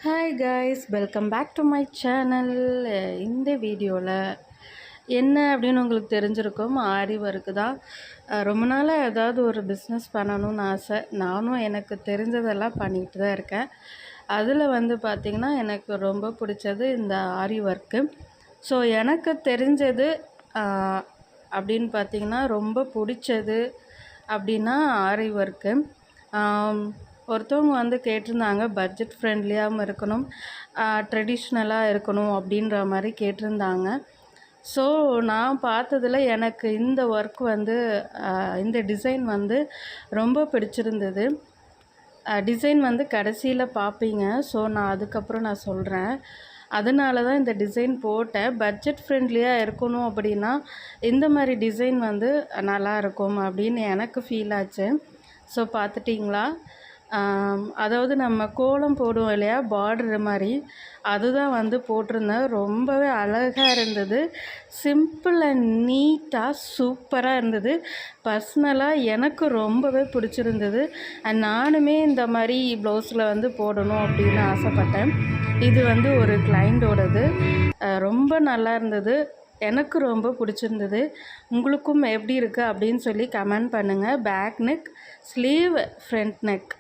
Hi guys, welcome back to my channel. இந்த வீடியோவில் என்ன அப்படின்னு உங்களுக்கு தெரிஞ்சிருக்கும். ஆரி ஒர்க்கு தான். ரொம்ப நாளாக ஏதாவது ஒரு பிஸ்னஸ் பண்ணணும்னு ஆசை. நானும் எனக்கு தெரிஞ்சதெல்லாம் பண்ணிகிட்டு தான் இருக்கேன். அதில் பார்த்திங்கன்னா எனக்கு ரொம்ப பிடிச்சது இந்த ஆரி ஒர்க்கு. ஸோ எனக்கு தெரிஞ்சது அப்படின்னு பார்த்திங்கன்னா ரொம்ப பிடிச்சது அப்படின்னா ஆரி ஒர்க்கு. ஒருத்தவங்க கேட்டிருந்தாங்க, பட்ஜெட் ஃப்ரெண்ட்லியாகவும் இருக்கணும், ட்ரெடிஷ்னலாக இருக்கணும் அப்படின்ற மாதிரி கேட்டிருந்தாங்க. ஸோ நான் பார்த்ததில் எனக்கு இந்த ஒர்க் இந்த டிசைன் ரொம்ப பிடிச்சிருந்தது. டிசைன் கடைசியில் பார்ப்பீங்க. ஸோ நான் அதுக்கப்புறம் நான் சொல்கிறேன். அதனால தான் இந்த டிசைன் போட்டேன். பட்ஜெட் ஃப்ரெண்ட்லியாக இருக்கணும் அப்படின்னா இந்த மாதிரி டிசைன் நல்லாயிருக்கும் அப்படின்னு எனக்கு ஃபீல் ஆச்சு. ஸோ பார்த்துட்டிங்களா? அதாவது நம்ம கோலம் போடுவோம் இல்லையா, பார்டர் மாதிரி, அதுதான் போட்டிருந்தேன். ரொம்பவே அழகாக இருந்தது. சிம்பிள் அண்ட் நீட்டாக சூப்பராக இருந்தது. பர்சனலாக எனக்கு ரொம்பவே பிடிச்சிருந்தது. அண்ட் நானுமே இந்த மாதிரி ப்ளவுஸில் போடணும் அப்படின்னு ஆசைப்பட்டேன். இது ஒரு கிளைண்டோடது. ரொம்ப நல்லா இருந்தது. எனக்கு ரொம்ப பிடிச்சிருந்தது. உங்களுக்கும் எப்படி இருக்குது அப்படின்னு சொல்லி கமெண்ட் பண்ணுங்கள். Back neck, sleeve, front neck